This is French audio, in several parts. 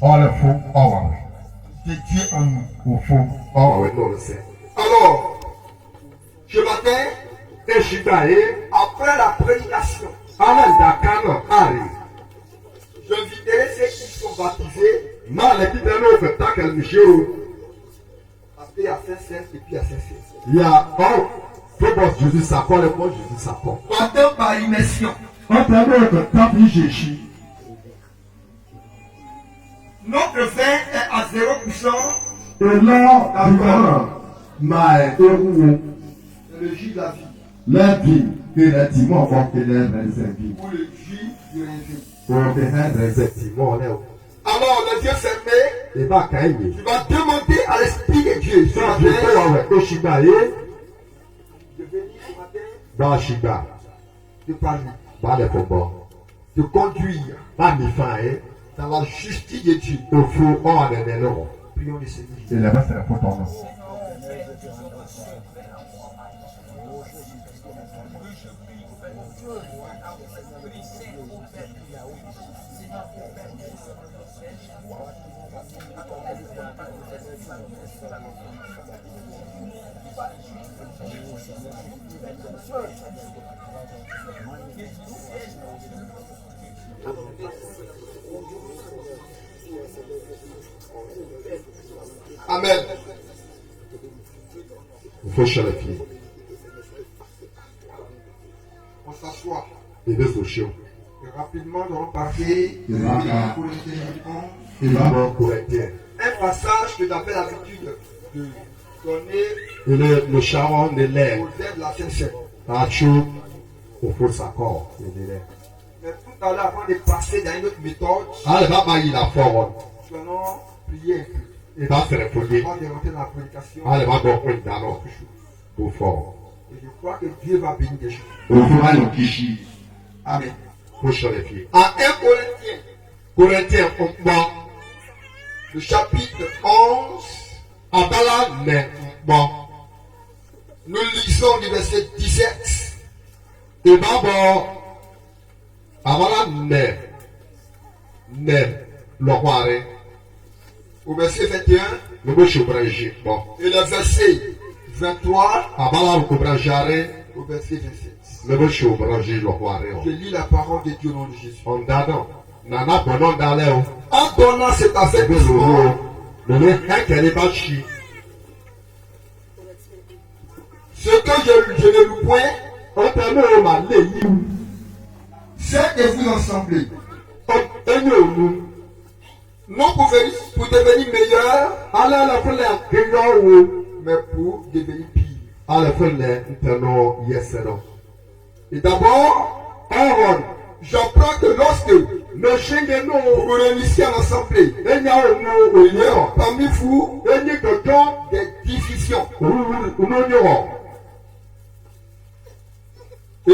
On le faut, de Dieu en nous. Au fond, non, le sait. Alors, ce matin, après la prédication, j'inviterai ceux qui sont baptisés parce qu'il y a Saint-Saint et puis il y a Saint-Saint. il y a Jésus s'apprend, le bon Jésus s'apprend. Baptême par immersion. Notre vin est à 0%. et là, c'est Le jus de la vie. la vie que les timons vont tenir réservé. Ou le jus du raisin. Pour tenir réservé. Alors, les yeux fermés, Et va cailler. tu vas demander à l'Esprit de Dieu ce matin Je peux avoir Oshiba et de venir ce matin, Bashiba. de parler, Bale Pombo. de conduire Bami Fae. dans la justice de Dieu. Au fond, on est des noms. Prions le Seigneur. Et là-bas, c'est la faute en nous. Amen. Il faut chez les filles. On s'assoit. Et des sociaux. Et rapidement, nous allons parler Il va pour le téléphone. Il va correcter. Un passage que j'avais l'habitude de donner Et le charon de l'air. aux aides de la Sainte-Seine. Achou. Au fond, ça corps. Il est là. Mais tout à l'heure, avant de passer dans une autre méthode, Allez, va bailler la forme. nous allons prier un peu. Il va se réfugier. Avant de rentrer dans la prédication. Allez, va donc prendre d'abord. Au fort. Et je crois que Dieu va bénir des choses. Au fond, va nous kishi. Amen. Faut chez les filles. En 1 Corinthiens, Corinthiens, on va. le chapitre 11, Abala, mais bon. nous lisons du verset 17. Et d'abord, Abala, mais, le roi, Au verset 21 le monsieur Branché, bon. et le verset 23 Abala, le Branjare, au verset 27. le monsieur Branché, le roi. Je lis la parole de Dieu au nom de Jésus. On donne, nana, pendant d'aller, En donnant cet le avertissement, le nez, qu'elle est pas chi. ce que je ne loue point, On t'a mis au mal, les yeux. c'est de vous ensembler. On nous. Non pour devenir meilleur, Allez, la fin, la gueule, mais pour devenir pire. à la fin, la interno, yes, non. Et d'abord, Aaron, j'apprends que lorsque vous le chien de nous, vous réunissez en assemblée, il y a un mot, il y a parmi vous il y a que temps, des divisions. nous n'ignorons. Et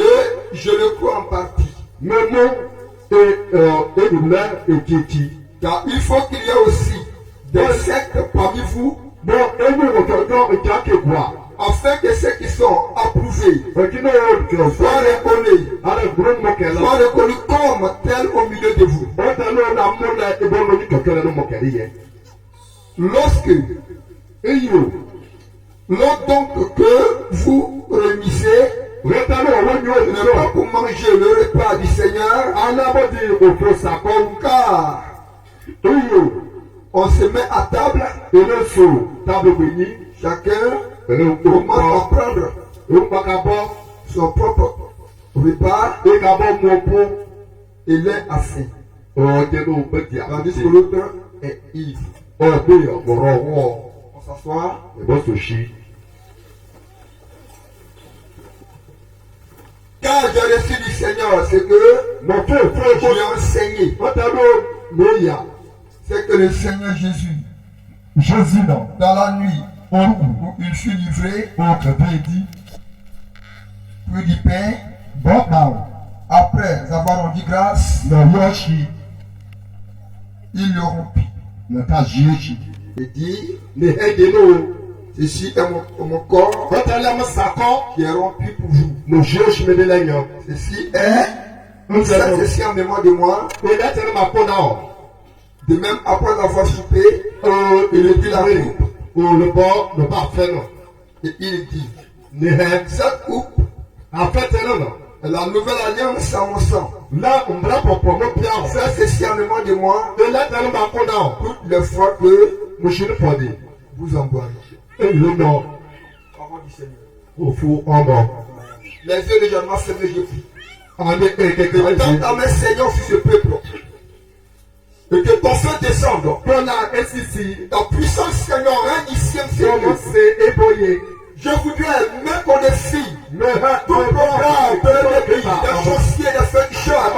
je le crois en partie. Mais nous, et nous, et Kiki. Car il faut qu'il y ait aussi des sectes parmi vous, Bon, et nous, on t'entend, et t'as que quoi? afin que ceux qui sont approuvés Et qui nous, soient reconnus, allez, gros, moquer là. soient reconnus comme tels au milieu de vous. On t'a mis, on a mon, et bon, on dit que tu as le moquerie. Lorsque, lors donc que vous réunissez, On t'a mis, on va nous, ne pas pour manger le repas du Seigneur, on a beau dire, au fond, ça compte. car on se met à table, Et le sou, table bénie, chacun et le commence à comment, prendre un bagabon, son propre repas et gabon, mon pot, et l'un a faim, on dit, nous, petit, tandis que l'autre est ivre. on dit, on rend, On s'assoit. et bon, sushi. Quand j'ai reçu du Seigneur, c'est que Mon frère, je lui ai enseigné. on t'a mis, mais il y a, C'est que le Seigneur Jésus, Jésus, non, dans la nuit, où il fut livré, on te dit, prit du pain, bon, non, après avoir rendu grâce, le yoshi, il le rompit le cas Jésus. et dit, Les aidez-nous, ceci est mon corps on t'a mis, sakon, qui est rompu pour vous. le Jésus, me délagne. Ceci est, Nous faites allons, ceci en mémoire de moi, et là, c'est ma peau, non. De même, après avoir soupé, il dit la coupe. Ou le bord ne pas faire non. et il dit, Cette coupe, en fait, non. la nouvelle alliance à mon sang. Là, on va pour promouvoir bien. Ça, c'est serment de moi. Et là, dans le balcon, Toutes les fois que monsieur le podi. vous en boirez. Et le nom, Parole du Seigneur. au fou, en bas. Les yeux de Jean-Marc fermés, je prie. En est quelque Attends ta main, Seigneur, sur ce peuple. Et que ton feu descende. Pour la SIC, Ta puissance, Seigneur, règne ici, comment Seigneur. c'est éboyé. Je voudrais mettre en défi Mais tout programme de notre pays, des sorciers, des féticheurs,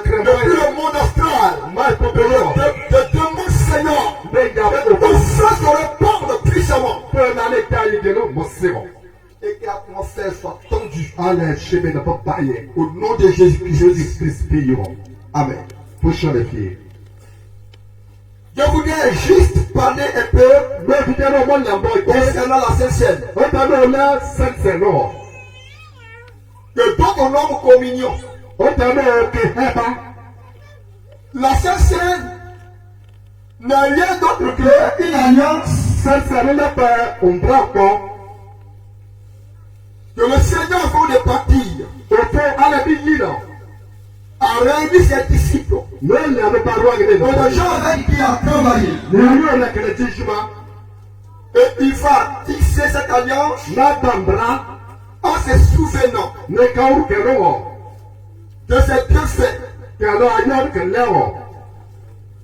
depuis le monde astral, de demande, Seigneur, que ton feu se répande puissamment. Et que l'atmosphère soit tendue. Au nom de Jésus-Christ. Amen. Je voudrais juste parler un peu concernant la Sainte-Seine. Que dans ton homme communion, la Sainte-Seine n'est rien d'autre qu'une alliance que le Seigneur, avant de partir, a réuni ses disciples. Et les gens avec qui il a travaillé. Et il va tisser cette alliance en se souvenant de ses bienfaits.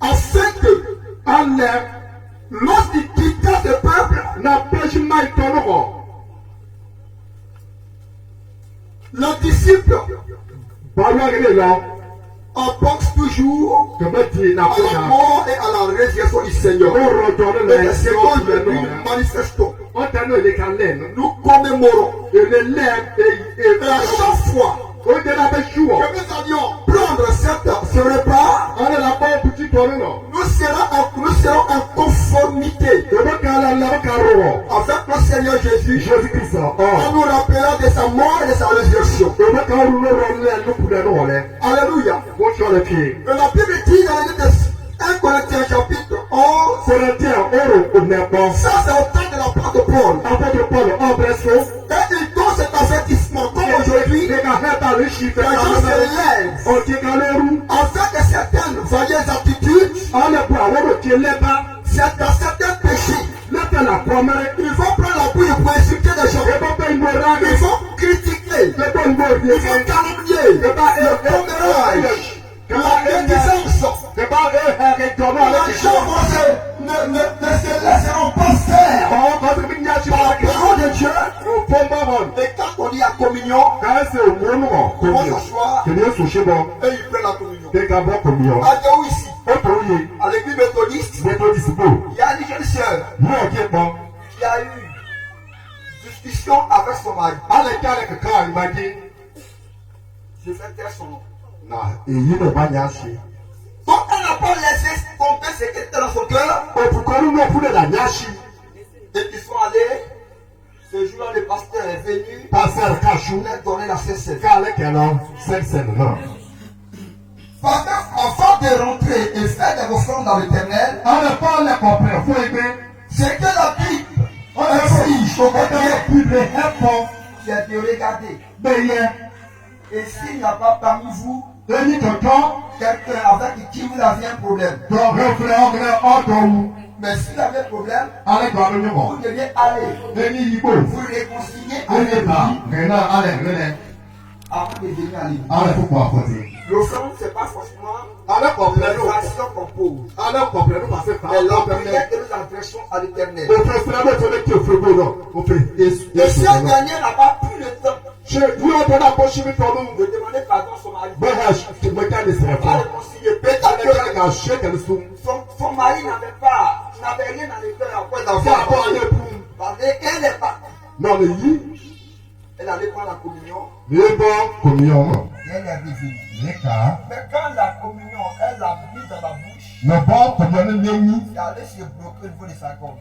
Afin que, lorsqu'il quitta ce peuple, les disciples on pense toujours à la mort et à la résurrection du Seigneur. Et les secondes de nous manifestons. Nous commémorons. Et à chaque fois que nous allions prendre ce repas, nous serons en conformité avec le Seigneur Jésus, en nous rappelant de sa mort et de sa résurrection. Alléluia. Et la Bible dit dans le livre de 1 Corinthiens chapitre 11, ça c'est au temps de l'apôtre Paul. Et il donne cet avertissement comme aujourd'hui, les gens se lèvent afin que certaines vaillées attitudes, certains péchés, ils vont prendre la bouille pour insulter les gens, ils vont critiquer, ils vont calomnier, le commérage, la médisance. Les gens ne se laisseront pas faire par la parole de Dieu. Et quand on dit la communion, on va s'asseoir et il prend la communion. À Dieu ici, à l'église méthodiste, il y a une jeune sœur qui a eu discussion avec son mari. Je vais taire son nom. Donc elle n'a pas laissé tomber ce qui était dans son cœur. Et ils sont allés. Ce jour-là, le pasteur est venu. Il a donné la Sainte-Seine. Avant de rentrer et faire des offrandes dans l'éternel, c'est que la Bible exige au chrétien c'est de regarder. Et s'il n'y a pas parmi vous quelqu'un avec qui vous avez un problème, mais s'il avait un problème, vous deviez aller vous réconcilier avec lui avant de venir à l'église. L'offrande, ce n'est pas forcément l'action qu'on pose, mais la prière que nous adressons à l'éternel. Et si un dernier n'a pas pris le temps de demander pardon à son mari, à réconcilier, peut-être que son mari n'avait rien dans le cœur après d'avoir parlé, elle n'est pas. Elle allait prendre la communion. Elle est revenue. Mais quand la communion, elle l'a mise dans la bouche, c'est allé se bloquer au niveau de sa gorge.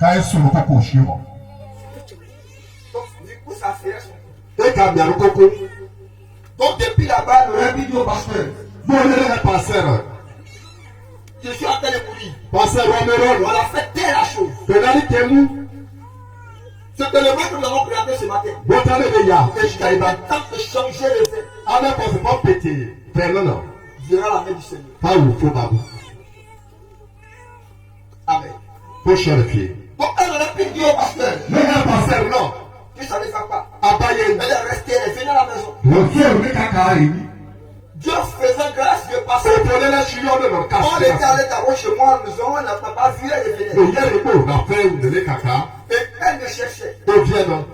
Donc, du coup, ça fait son. Donc, depuis là-bas, le rabbi dit au pasteur, je suis en train de mourir. Pasteur Romero, On a fait telle chose. Benani Kemu, C'est que le mec que nous avons présenté ce matin. Botane Beya, Et je t'ai temps de changer le fait. Avec pas pété, Fernand, Verra la main du Seigneur. pas où faut babou. Amen. Faut changer. Bon, elle aurait pu dire au pasteur. Mais un pasteur, non. Puis ça ne fait pas. Abaye, Elle est restée, elle est venue à la maison. le vieux, le cacaï. Dieu faisant grâce, Dieu passait. C'est pour les chilions de notre On était casse. allé d'abord chez moi à la maison, on n'a pas vu, elle est Le venue. hier, le mot, la fin de les caca, Et elle me cherchait. au vieux, non.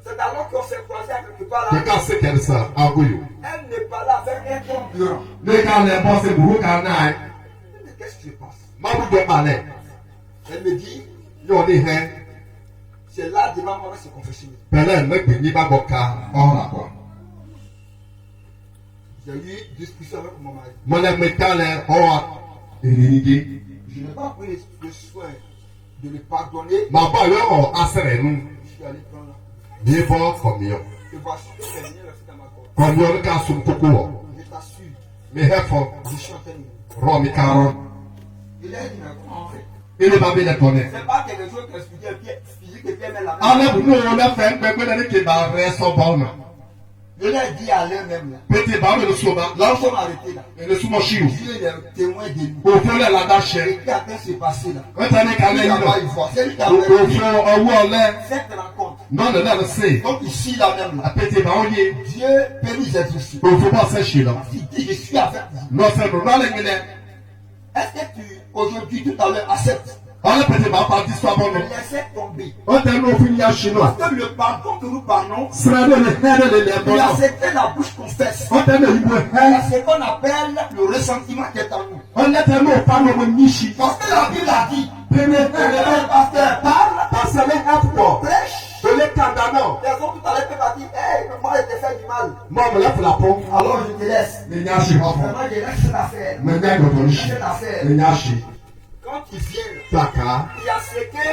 C'est alors qu'on s'est croisés à quelque part Le là. cas, c'est qu'elle ça, en bouillon. Elle me parlait avec un ton grand. Les gars, les boss, c'est beaucoup qu'un aïe. Mais qu'est-ce qui se passe? Maman de malais. Elle me dit, Yo, les hein. c'est là devant moi se confesser. Belen, le pays, pas boka, on la quoi. J'ai eu une discussion avec mon mari. Mon ami, calais, on a. Il Je n'ai pas pris le soin de le pardonner. ma ba yo o asere nu Je suis allé prendre là. ni fo komiyo Et voici que c'est venu rester dans ma gorge. komiyo ka sum koko wo Je t'assure, mi hefo je suis en train de. ro mi karo Il a dit, mais comment on fait? ile ba be le tone C'est pas quelque chose que je dis physique et puis elle met la main. ale bu no le fe ngbe na ke ba re so ba na Je lui ai dit à l'eux-mêmes là. pete ba le so ba Là, on s'est arrêté là. le sumo shiu Dieu est témoin de nous. o fo le la da Et she qui a fait se passer là? o ta ni ka le Il yi a pas no eu foi. C'est lui qui a o fait fo owo le cette rencontre. no le na le se Donc ici là même là. pete ba o ye Dieu peut nous exaucer. o fo ba se shi lo Il dit, je suis avec vous. no se no na le ngile Est-ce que tu, aujourd'hui, tout à l'heure, acceptes ale pete ba pa di so ba de no laisser tomber? o te no fi ya shi no Parce que le pardon que nous parlons, sra de le hele le il y a bo ce que la bouche confesse. o te no ibo Il y a he ce qu'on appelle le ressentiment qui est en nous. o le te no pa no mo nishi Parce que la Bible a dit, pene le pasteur parle, pasale efo prêche. o le kanda no Les autres tout à l'heure peuvent dire, hey, moi je t'ai fait du mal. mo mo le fla po Alors je te laisse. ni nya shi ho fo Vraiment, je laisse cette affaire. me nya go to shi Cette affaire. ni nya shi Quand ils viennent, taka il y a ce que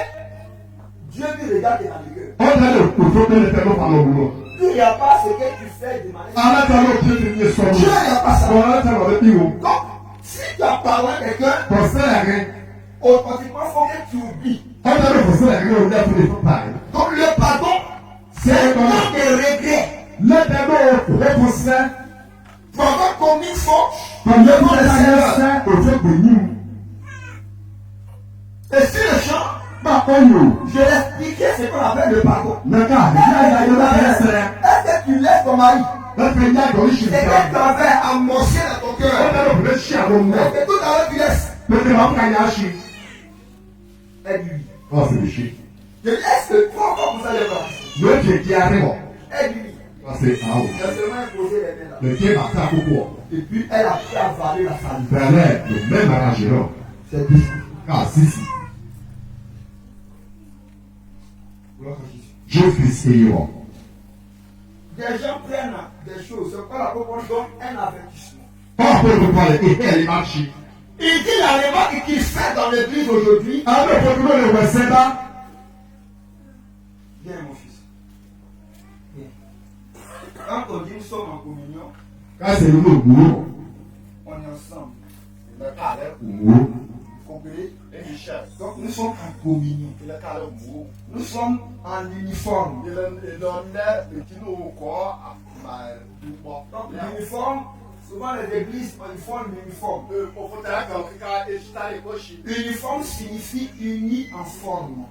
Dieu lui regarde dans le cœur. o le o to le te no pa no bulo Il n'y a pas ce que tu fais de manière. ala ta no te ni so Dieu n'y a pas ça. o ala ta no le biwo Donc, si tu as parlé à quelqu'un, ko se la re automatiquement, il faut que tu oublies. o ta no ko se la re o le fu le pa Donc, le pardon, c'est c'est un comme temps de regret. le te no o ko se Tu as commis faute. comme le ko se o fe gbeyin Et si le chant, ba ko yo je l'expliquais ce qu'on appelle le pardon. na ka ya yo la se Est-ce que tu laisses ton mari? le pe nya go shi C'est que tu avais amoncé dans ton o cœur. ta no le shi a lo mo Est-ce que tout à l'heure tu laisses? pete ba ka ya shi Elle dit oui. o se le shi Je laisse que toi encore pour ça les bras. le te ki a re mo Elle dit oui. o se a o Elle a seulement imposé les mains là. le ke ba ta koko Et puis elle a pu avaler la salive. bele le même arrangement C'est difficile. ka sisi Gloire à Jésus. Jésus Christ est yo Des gens prennent des choses. C'est quoi la propos donne un avertissement. pas pour nous parler et elle marche Il dit la remarque qu'il fait dans l'église aujourd'hui. avec pour nous le weseba Viens mon fils. Viens. Quand on dit nous sommes en communion, ka se le mo gbo on est ensemble. wo Vous comprenez? Donc nous sommes en communion. Nous sommes en uniforme. Donc l'uniforme, souvent les églises, ils font l'uniforme. Uniforme signifie uni en forme.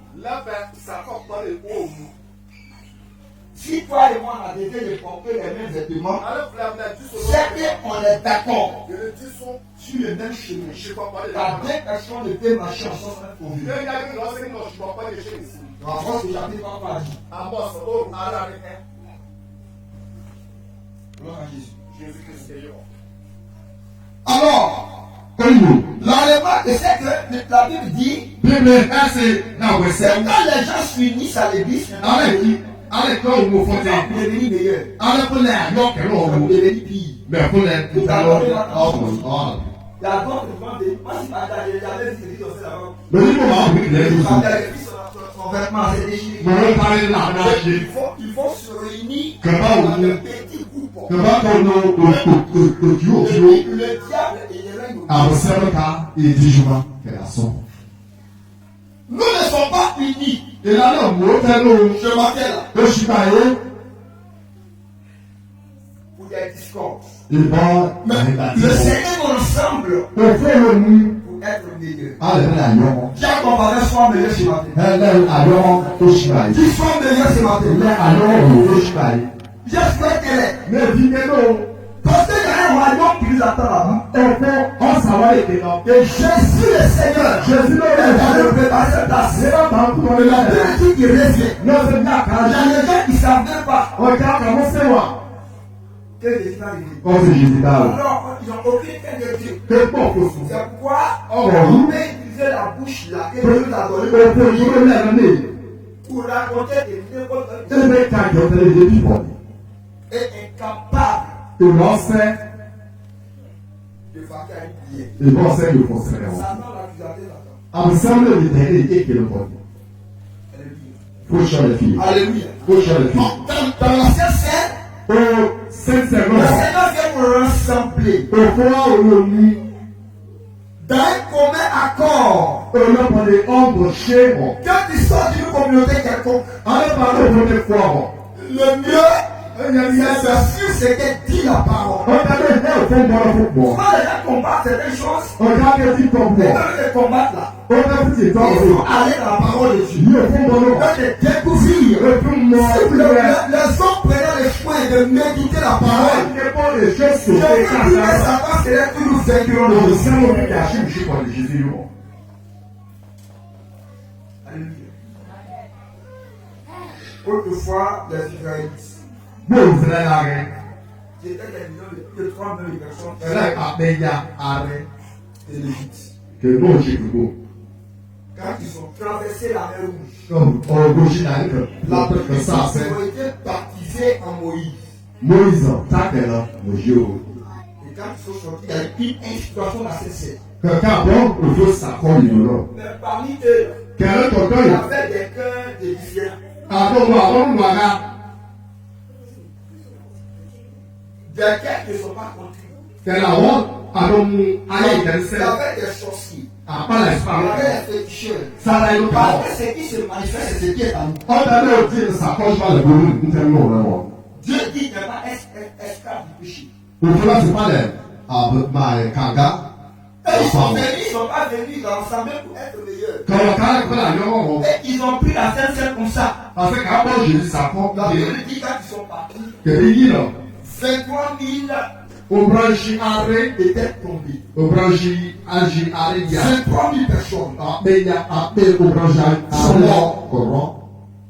Si toi et moi on a déjà de porter les mêmes vêtements, c'est qu'on est d'accord sur le même chemin. Car deux personnes ne peuvent marcher ensemble pour vivre. En France, le chapitre pas dit. Gloire à Jésus. Alors, la remarque c'est que la Bible dit, Bible ka se na c'est wese quand les gens s'unissent à l'église, ale ki ale ko wo fo te pour devenir meilleur, ale ko le yo ke lo pour wo devenir pire. me ko le ku ta lo o Il y a d'autres gens de moi, si j'avais dit que c'est là-bas. le ni mo ma bu le Ils yo ont pris son vêtement, c'est déchiré. mo lo pare la na Il shi faut se réunir Que va dans où? un petit groupe. que ba ko no o Le diable, il est là, il Abosɛmka edijuma kɛlaso. Nous ne sommes pas unis. Ìlànà mọ́tẹ́lú Je m'appelle Oṣùbàyé pour des discordes. ìbọn Mais le Seigneur nous rassemble òfin òní pour être meilleur. alẹ́bẹ̀rẹ̀ àyọ̀mọ́. J'ai comparé sois meilleur ce matin. Ẹlẹ́ àyọ̀mọ́ Oṣùbàyé. Qui soit meilleur ce matin. Ilé àyọ̀mọ́ Oṣùbàyé. J'espère qu'elle est. Ní èdè nínú Parce que il y a un royaume qui nous attend là-bas. ọ̀pọ̀ ọ̀sàwọ̀ èdè náà. Et Jésus le Seigneur. Jésus ló Il rẹ̀ va jáde. nous préparer cette place. Ṣé bá bá ń kú ọdún Il y a lẹ́yìn? deux trucs qui revient. Ní ọ̀sẹ̀ bí Il y àkàrà a des gens qui ne savent même pas ọjà àkàmọ́ sẹ́wà. que Jésus va arriver. Ọ̀sẹ̀ yìí ti dá o. Alors, ils n'ont aucune idée de Dieu. Pé pọ̀ kò sùn. C'est pourquoi Oh. on peut utiliser la bouche là que Dieu nous a donné Òfin ìdúró lẹ́nu ní pour raconter des n'importe ebe kájọ tẹ́lẹ̀ dé bíbọ̀. et incapable Ìlọ́sẹ̀ de vaquer à une prière. ìbọn ọ̀sẹ̀ yóò fọ̀ sẹ́rẹ̀ wọn. Satan l'accusateur là-dedans. Àbùsẹ́mìlẹ̀ lè tẹ̀lé kékeré pọ̀ ní. Alléluia. Fó sọ̀rọ̀ fi. Alléluia. Fó sọ̀rọ̀ fi. Dans l'ancien sein, Ó sẹ́nsẹ̀ le náà. Seigneur vient nous rassembler Òfin wa olómi dans un commun accord. olóòpọ̀lẹ̀ ọ̀gbọ̀n ṣé ọ̀. Quand tu sors d'une communauté quelconque, Alẹ́pàdé òfin mi fọ́ ọ̀. le mieux, c'est sûr ce que dit la parole. Ọ̀tàdé ẹ̀ òfin bọ̀rọ̀ fún pọ̀. Quand les gens combattent certaines choses, Ọ̀tà kẹ́tì tọ̀ et pọ̀. quand ils combattent là, Ọ̀tà fìtì tọ̀ il pọ̀. faut aller dans la parole de Dieu. Yí òfin bọ̀rọ̀ wà. Quand de découvrir, Òfin mọ̀ les hommes prenant le soin de méditer la parole. Àìkẹ́kọ̀ọ́ lè ṣe Je sòfin veux dire que kàtà. Satan serait que nous vainquerons le Òfin òfin kà ṣì ń ṣe pọ̀ lè ṣe sí yóò. Alléluia. Autrefois, les Israélites, Bóòlù fẹ́lẹ́ láàrin. c'était des millions de 3 millions de personnes Fẹ́lẹ́ àpẹja ààrẹ. de l'Égypte. Kèdó ṣe gbogbo. Quand ils ont traversé la mer Rouge, Ọ̀gbọ̀n ṣì náà nìkan. la Látọ̀ kan sáàsẹ́. ils ont été baptisés en Moïse. Moïse tákẹ̀lọ lòyí o. Et quand ils sont sortis, il y a eu une inspiration assez sèche. Kẹ̀kẹ́ àbọ̀ òjò sàkọ́ ìlú náà. Mais parmi eux, Kẹ̀rẹ́ tọ̀tọ̀ il y yìí. avait des cœurs de différents. Àdókò àwọn olùwàgà. Des cœurs qui ne sont pas contrits. Kẹ̀lẹ́ àwọn àdómú ayé Il y ìtẹ̀sẹ̀. avait des sorciers. Àpálẹ̀ Il y ìsìpàrọ̀. avait des féticheurs. Sára ìlú kàwọ̀. Parce que ce qui se manifeste, c'est ce qui est en nous. Ọ̀dà náà ti sàkọ́ ìpalẹ̀ bolo níta ní ọ̀rẹ́ wọn. Dieu dit qu'il n'est pas esclave du péché. Òfin láti palẹ̀ àbùmáyé kànga. Et ils sont venus, ils sont pas venus dans l'ensemble pour être meilleurs. Kọ̀wọ̀ kálẹ̀ kọ́lá àyọ̀wọ̀ wọn. Et ils ont pris la Sainte comme ça. Parce que àbọ̀ Jésus sàkọ́. La Bible dit quand ils sont partis, Kẹ̀lẹ́ yìí lọ. 23 000 Obranchi aré. étaient tombés. Obranchi agi aré yá. 23 000 personnes. Àpéyà àpé obranchi aré kọ̀rọ̀.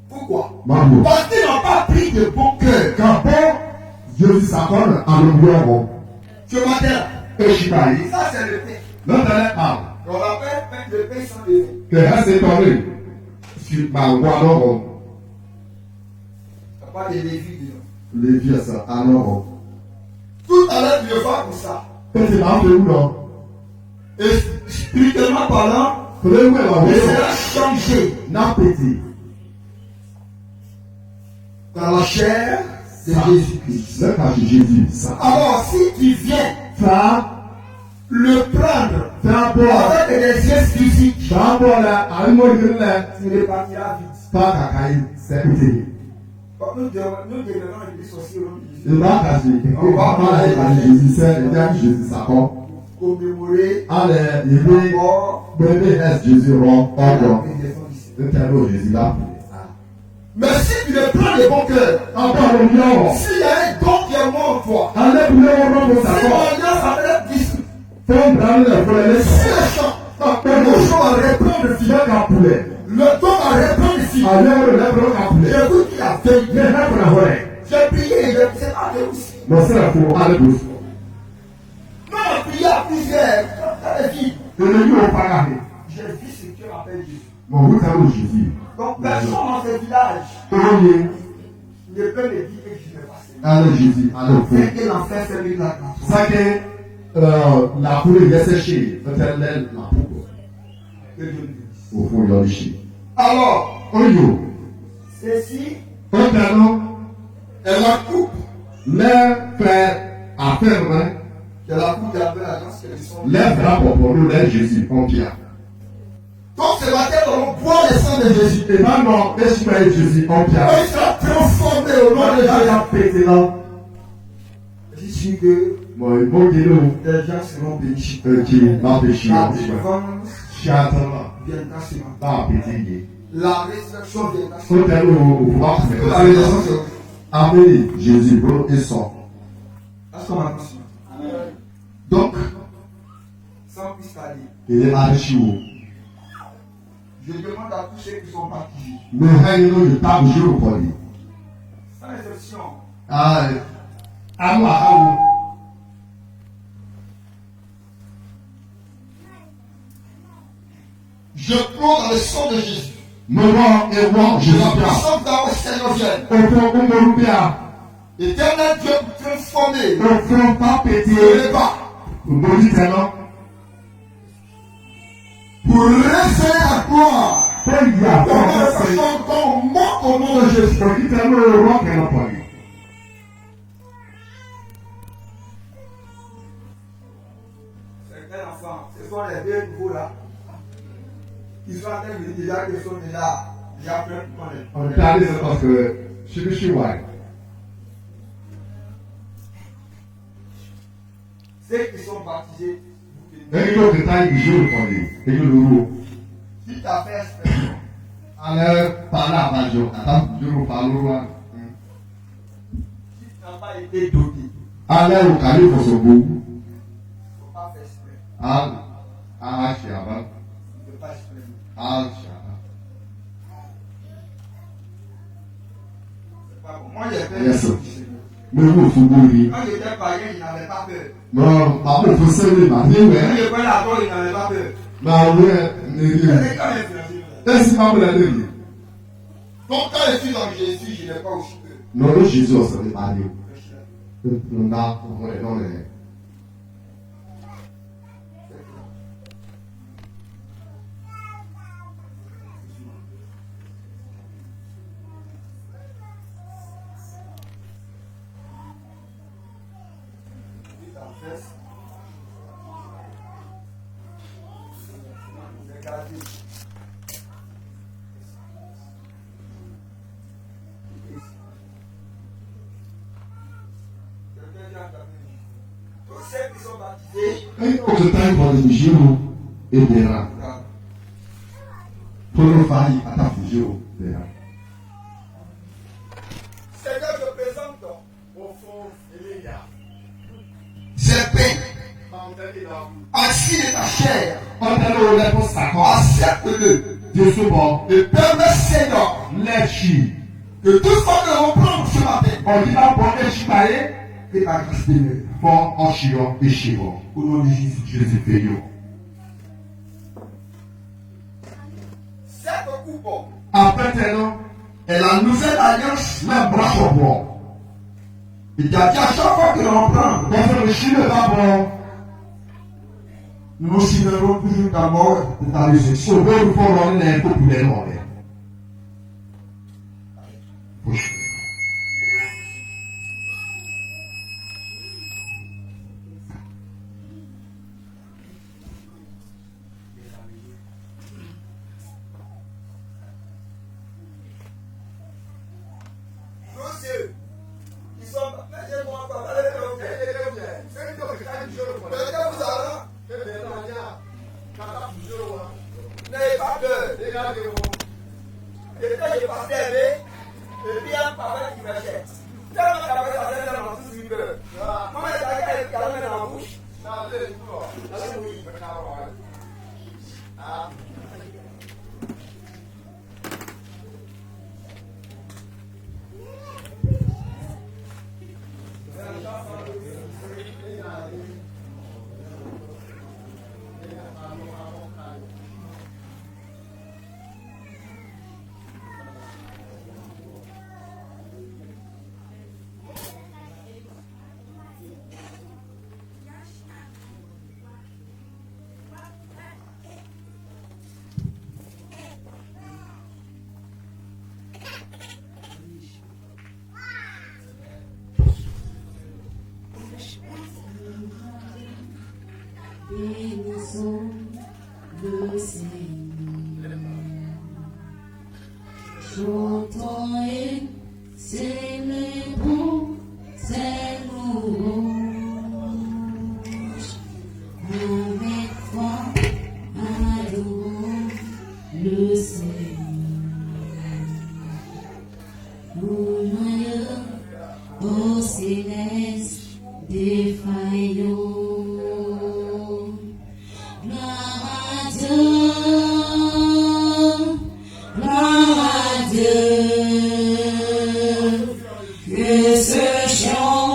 Pourquoi? Mambo. Parce qu'ils n'ont pas pris de bon cœur. Kàbọ̀ Jésus sàkọ́ nà àlùbọ̀ wọn. Ce matin, Èṣìkà yìí. ça c'est le pain. Lọ́tẹ̀lẹ̀ à. On appelle le pain sans levain. Kẹ̀kẹ́ ṣe tọ́lé. Ṣùgbọ́n àwọn alọ́wọ́. Il n'y a pas de lévi dedans. Lévi ẹ̀sẹ̀ alọ́wọ́. Tout à l'heure, tu le vois comme ça. Pèsè máa ń fi wúlọ. Et spirituellement parlant, Tòlé wẹ̀ wà il wúlọ. sera changé Náà pété. dans la chair de Jésus-Christ. Lẹ́ka ṣe Jésus sá. Alors, si tu viens Fà le prendre fà bọ̀. avec des yeux physiques, Fà bọ̀ la àrímọ̀ ìdílé lẹ̀. tu repartiras vite. Fà kàkà yìí sẹ́kùtì. Nous devenons les sorciers au milieu Ìgbà kàṣe ìkókò bá ẹ̀ka Jésus sẹ́ ẹ̀já Jésus sàkọ́. commémorer Alẹ̀ ìwé mort gbẹ̀dẹ̀ ẹ̀ Jésus rọ et la ọ̀dọ̀. préservation ici. Nítorí ó Jésus bá pè é. Mais si tu le prends de bon cœur, Ọ̀pọ̀ àwọn oníyàwó. s'il y a un don qui est mort en toi, Alẹ́ kúlẹ̀ wọn rọ́pò si sàkọ́. mon alliance avec Christ, Fọ́n bìránilẹ̀ fún ẹ si lẹ́sọ̀. le chant, le chant à reprendre ici, Ìyá kà pulẹ̀. le don à reprendre ici, Àlẹ́ wọn lẹ́bùrọ̀ kà pulẹ̀. j'ai vu qu'il a veillé. Ní ẹ̀ka kùnà hó rẹ̀. J'ai prié, je sais pas de aussi. Lọ sílẹ̀ fún alẹ́ bò. Nous on prié à plusieurs, dans les villes. Èlé yóò fara mi. J'ai vu ce que Dieu appelle Jésus. Mọ̀ wí ká ló Jésus. Donc personne dans ce village Oye ne peut me dire que je vais passer. alẹ́ Jésus alẹ́ fún. C'est que l'enfer fait lui la grâce. Sáké làkúrẹ́ yẹsẹ̀ ṣe fẹ́tẹ́lẹ́ làkúkọ̀. Que Dieu nous bénisse. Òfin yọrí ṣe. Alors, Oyò ceci ó tẹnu est la coupe. lẹ́fẹ̀ẹ́ àfẹ́rẹ́ C'est la coupe de la belle alliance. parce qu'ils sont. Lève-la pour nous, lève Jésus en pierre. Donc ce matin, nous allons boire le sang de Jésus. Et maintenant, laisse-moi Jésus en pierre. Il sera transformé au nom de Jésus. Je suis que Moi, il faut qu'il nous les gens seront bénis. qui m'empêchent. La délivrance Chantons-la. viendra ce matin. Pas pétiller. La résurrection viendra ce Faut matin. aller au pouvoir. La résurrection. Amenez Jésus, bro, et sort. Est-ce qu'on m'entend ce matin? Donc, Sans plus tarder, il est marché où? je demande à tous ceux qui sont baptisés, Mais rien ne t'a bougé au poignet. sans exception, Ah, à moi, je plonge dans le sang de Jésus. Maman et moi, je La suis là. puissance d'Amour Seigneur vienne. Au fond, on me loupé. Éternel Dieu pour transformer Au fond, pas péter. le bas, Au maudit talent. pour révéler la gloire. Pas il y a. Pour que chantons moi au nom de Jésus. Pour qu'il t'aime le roi qu'elle a poigné. Certains enfants, ce sont les deux nouveaux là. Ils sont en train de dire déjà qu'ils sont déjà prêts pour connaître. On est allé parce que je suis white. Ceux qui sont baptisés, Et il faut que tu ailles du jour au poignet. Et que le roux. si tu as fait expression, Alors, par là, par jour. Attends, du jour par l'eau. si tu n'as pas été doté, Alors, au calé, pour ce bout. il ne faut pas faire exprès. Ah, chiaba. Il ne faut pas exprès. Ah, chiaba. C'est pas bon. Moi, j'ai fait Yes, sir. du Seigneur. Mais vous, vous mourrez. Quand j'étais païen, il n'avait pas peur. Non, papa, il faut serrer ma vie, Quand ouais. je prenais la torre, il n'avait pas peur. Bah, ouais, C'est n'est-ce quand même influencé. pas pour la dernière? Donc, quand je suis dans Jésus, je n'ai pas aussi peur. Non, le Jésus, on s'en est parlé. On a, on est. Regardez. Tous ceux qui sont baptisés, Et au total, pour le jour, et des rangs. Pour le faillir, à ta fusion, des rangs. Seigneur, je présente au fond j'ai peint assis de ta chair, On a le relais pour ça, quoi. accepte-le Dieu se bon. et permets, Seigneur, Les chi. que tout ce qu'on reprendre ce matin, On dit pas pour les chipailler, que ta grâce demeure. pour en chiant et chiant. Au nom de Jésus. Jésus fait yo. Cette coupe Après, non, est la nouvelle alliance, les bras sont bons. il t'a dit à chaque fois que l'on prend, On fait le chien de pas bon. nous nous signalerons toujours ta mort et ta résurrection. Sauver nous pour l'on est populaire. Push. Tous ceux qui sont n'ayez pas peur. J'étais passé et puis un papa qui m'achète. Tellement qu'il avait la tête dans tout ce peur. Moi, j'ai la main dans la bouche. Chantons et célébrons ses louanges. Avec foi, adorons le Seigneur. Joyeux au céleste défaillant. Gloire à Dieu, gloire à Dieu, que ce chant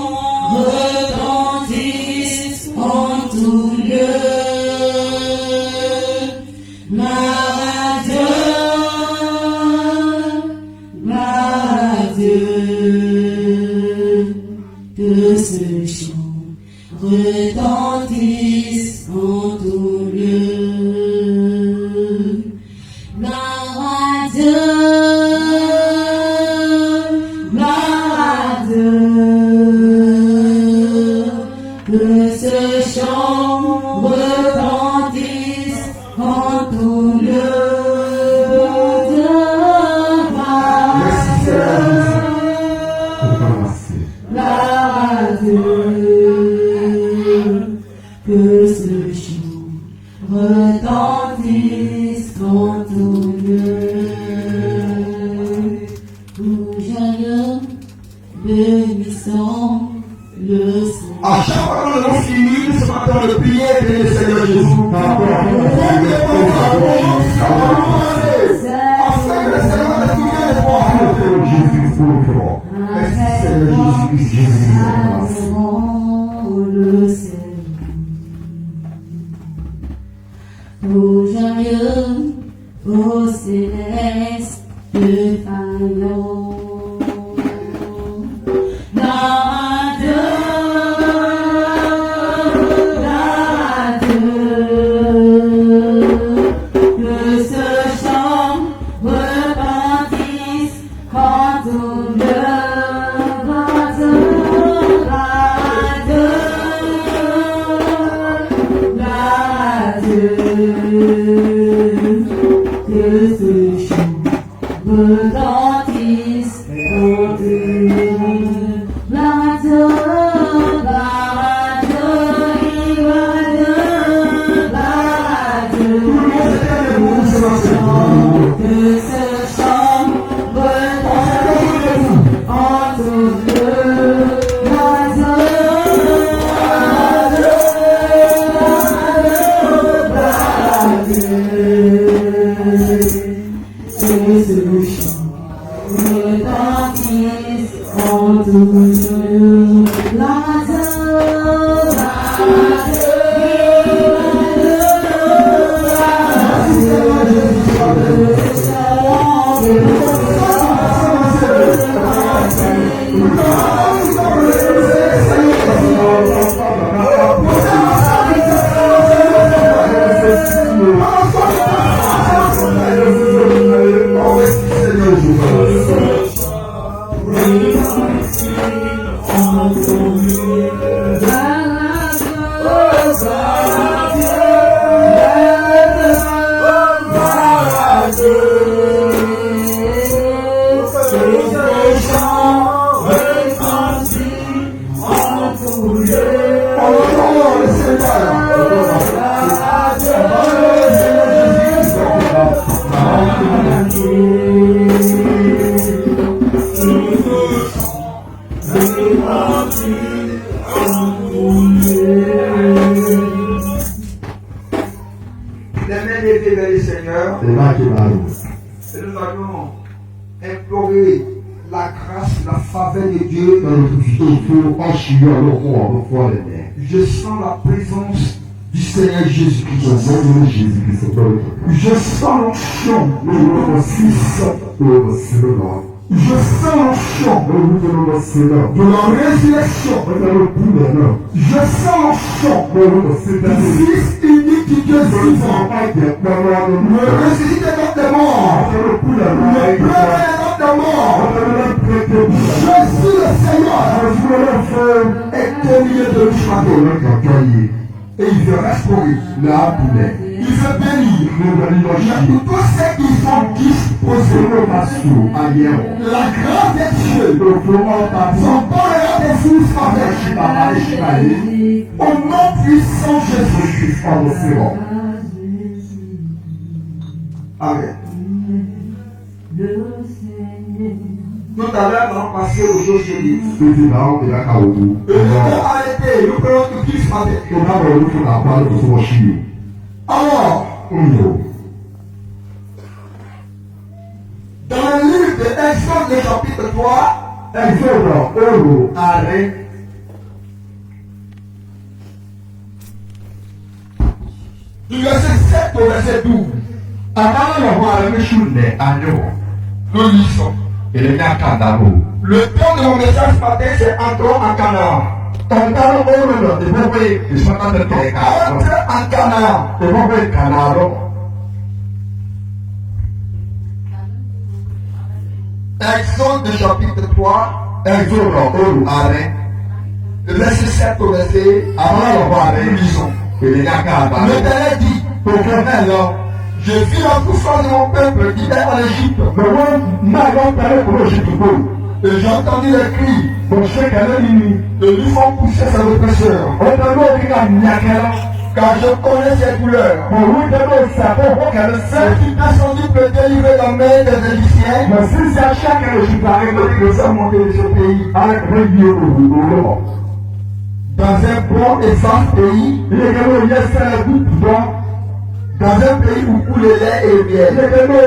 retentisse en tout lieu. Gloire à Dieu, que ce chant retentisse en tout lieu. Gloire à Dieu, que ce chant retentisse en tout lieu. Que ce chant retentisse en tout lieu. Nous joyeux, bénissons le Seigneur. À chaque fois que nous avons fini ce matin de prier, bénis le Seigneur Jésus. Afin que le Seigneur ne nous vienne pas. Merci Seigneur Jésus-Christ. Le Seigneur. Au joyeux, au céleste, défaillant. Que ce chant retentisse en tout lieu. Que ce chant retentisse en tout lieu. Que ce chant retentisse en tout lieu. Et nous allons implorer la grâce, la faveur de Dieu. Je sens la présence du Seigneur Jésus-Christ. Je sens l'onction de mon Fils. Je sens l'onction de la résurrection. Je sens l'onction du Fils unique du Dieu vivant. Me ressusciter dans tes morts. Me pleurer dans tes morts. Je suis le Seigneur. Et au milieu de nous, et il veut restaurer. Il veut bénir. Tous ceux qui sont disent supposé la grâce de Dieu, son bon et des fils avec au nom puissant de Jésus-Christ. Amen. Tout à l'heure, nous avons passé au jour chez lui. Et nous avons arrêté, nous prenons tout qui se passe. Alors, dans le livre de Exode, le chapitre 3, du verset 7 au verset 12, nous lisons. Le temps de mon message ce matin, c'est entrons en Canaan. Entre en Canaan. Exode chapitre 3, le verset 7 au verset, nous lisons. L'Éternel dit, je vis la souffrance de mon peuple qui est en Égypte. Et j'ai entendu les cris de lui font pousser ses oppresseurs. Car je connais ses douleurs. C'est qui descendu pour délivrer la main des Égyptiens. Nous sommes montés de ce pays. Dans un bon et vaste pays. Dans un pays où coule le lait et le miel.